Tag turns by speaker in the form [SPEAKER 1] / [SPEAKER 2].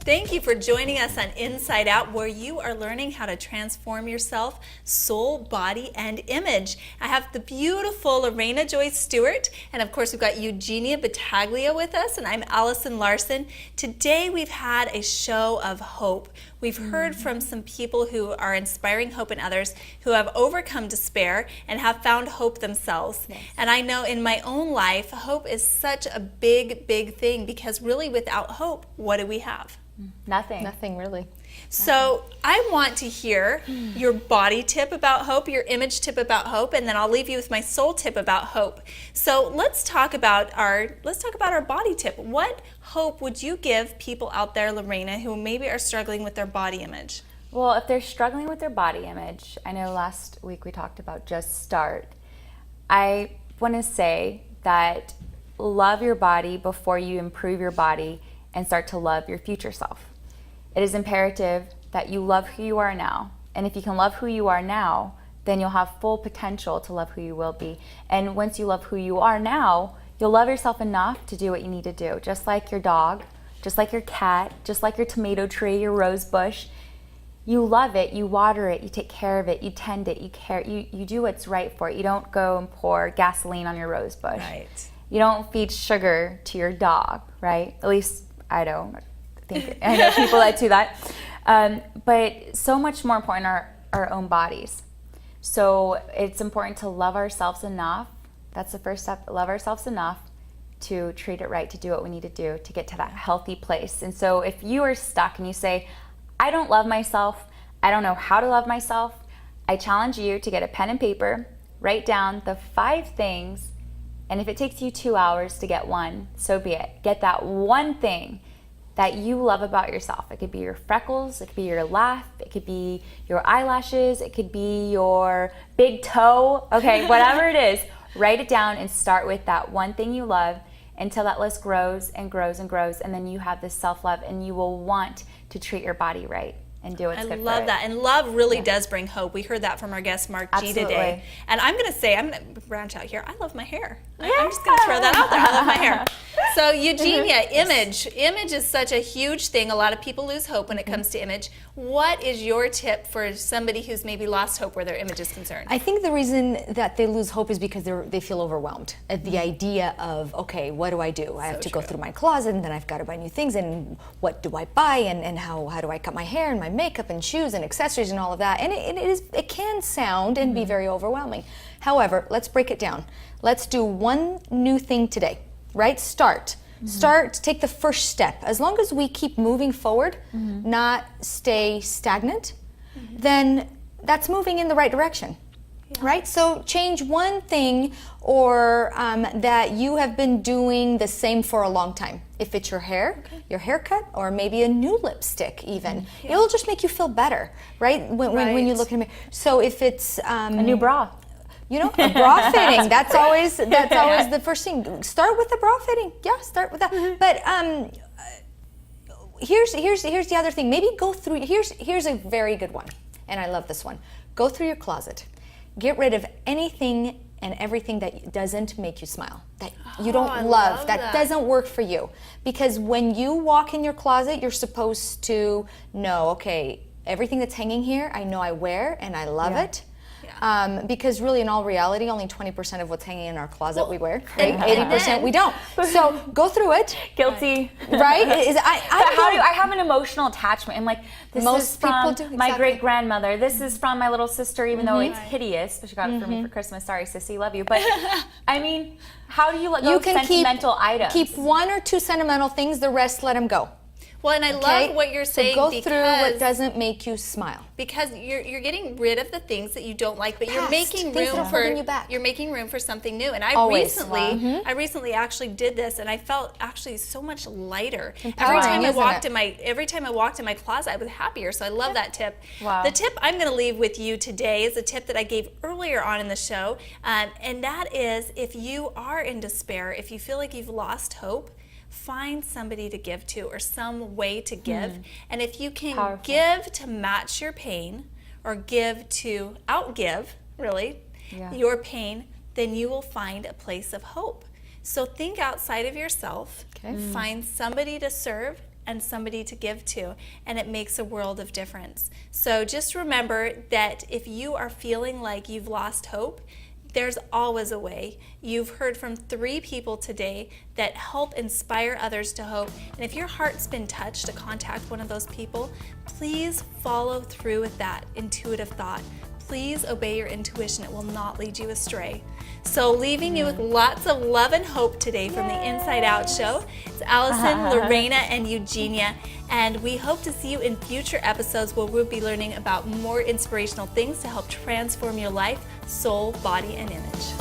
[SPEAKER 1] Thank you for joining us on Inside Out, where you are learning how to transform yourself, soul, body, and image. I have the beautiful Lorena Joyce Stewart, and of course we've got Eugenia Battaglia with us, and I'm Allison Larson. Today we've had a show of hope. We've heard from some people who are inspiring hope in others, who have overcome despair and have found hope themselves.
[SPEAKER 2] Yes.
[SPEAKER 1] And I know in my own life, hope is such a big, big thing, because really without hope, what do we have?
[SPEAKER 2] Nothing.
[SPEAKER 3] Nothing really.
[SPEAKER 1] So I want to hear your body tip about hope, your image tip about hope, and then I'll leave you with my soul tip about hope. So let's talk about our body tip. What hope would you give people out there, Lorena, who maybe are struggling with their body image?
[SPEAKER 2] Well, if they're struggling with their body image, I know last week we talked about just start. I want to say that love your body before you improve your body and start to love your future self. It is imperative that you love who you are now. And if you can love who you are now, then you'll have full potential to love who you will be. And once you love who you are now, you'll love yourself enough to do what you need to do. Just like your dog, just like your cat, just like your tomato tree, your rose bush. You love it, you water it, you take care of it, you tend it, you do what's right for it. You don't go and pour gasoline on your rose bush.
[SPEAKER 1] Right.
[SPEAKER 2] You don't feed sugar to your dog, right? At least I don't think, I know people that do that. But so much more important are our own bodies. So it's important to love ourselves enough. That's the first step, love ourselves enough to treat it right, to do what we need to do to get to that healthy place. And so if you are stuck and you say, I don't love myself, I don't know how to love myself, I challenge you to get a pen and paper, write down the 5 things. And if it takes you 2 hours to get one, so be it. Get that one thing that you love about yourself. It could be your freckles, it could be your laugh, it could be your eyelashes, it could be your big toe. Okay, whatever it is, write it down and start with that one thing you love until that list grows and grows and grows, and then you have this self-love and you will want to treat your body right and do what's good for it.
[SPEAKER 1] I love that. And love really does bring hope. We heard that from our guest, Mark G,
[SPEAKER 2] Absolutely.
[SPEAKER 1] today. And I'm going to branch out here. I love my hair. I'm just going to throw that out there. I love my hair. So Eugenia, image. Image is such a huge thing. A lot of people lose hope when it comes to image. What is your tip for somebody who's maybe lost hope where their image is concerned?
[SPEAKER 3] I think the reason that they lose hope is because they feel overwhelmed at the idea of, okay, what do? I have to go through my closet, and then I've got to buy new things, and what do I buy, and how do I cut my hair and my makeup and shoes and accessories and all of that. And it can sound and be very overwhelming. However, let's break it down. Let's do one new thing today, right? Start, take the first step. As long as we keep moving forward, not stay stagnant, then that's moving in the right direction, right? So change one thing or that you have been doing the same for a long time. If it's your hair, your haircut, or maybe a new lipstick even, it'll just make you feel better, right? When you look in the mirror. So if it's
[SPEAKER 2] A new bra.
[SPEAKER 3] you know, a bra fitting, that's always the first thing. Start with the bra fitting. Yeah, start with that. But here's the other thing. Maybe go through, here's a very good one, and I love this one. Go through your closet. Get rid of anything and everything that doesn't make you smile, that you don't love, that doesn't work for you. Because when you walk in your closet, you're supposed to know, okay, everything that's hanging here, I know I wear and I love it. Because really, in all reality, only 20% of what's hanging in our closet we wear. 80% we don't. So go through it.
[SPEAKER 2] Guilty.
[SPEAKER 3] Right?
[SPEAKER 2] I have an emotional attachment. I'm like, this
[SPEAKER 3] Most
[SPEAKER 2] is from
[SPEAKER 3] people do,
[SPEAKER 2] my
[SPEAKER 3] exactly.
[SPEAKER 2] great-grandmother. This is from my little sister, even though it's hideous. But she got it for me for Christmas. Sorry, sissy, love you. But I mean, how do you let go of sentimental items?
[SPEAKER 3] Keep 1 or 2 sentimental things, the rest let them go.
[SPEAKER 1] Well, and I love what you're saying.
[SPEAKER 3] So go through what doesn't make you smile.
[SPEAKER 1] Because you're getting rid of the things that you don't like, but you're making
[SPEAKER 3] things that
[SPEAKER 1] room
[SPEAKER 3] are holding you back.
[SPEAKER 1] You're making room for something new. And I
[SPEAKER 3] Always.
[SPEAKER 1] recently actually did this, and I felt actually so much lighter.
[SPEAKER 3] Empowering,
[SPEAKER 1] Every time I walked in my closet, I was happier. So I love that tip.
[SPEAKER 2] Wow.
[SPEAKER 1] The tip I'm going to leave with you today is a tip that I gave earlier on in the show, and that is, if you are in despair, if you feel like you've lost hope, find somebody to give to or some way to give. And if you can give to match your pain or give to outgive, really, your pain, then you will find a place of hope. So think outside of yourself, find somebody to serve, and somebody to give to, and it makes a world of difference. So just remember that if you are feeling like you've lost hope, there's always a way. You've heard from 3 people today that help inspire others to hope. And if your heart's been touched to contact one of those people, please follow through with that intuitive thought. Please obey your intuition. It will not lead you astray. So leaving you with lots of love and hope today from the Inside Out Show. It's Allison, Lorena, and Eugenia. And we hope to see you in future episodes where we'll be learning about more inspirational things to help transform your life, soul, body, and image.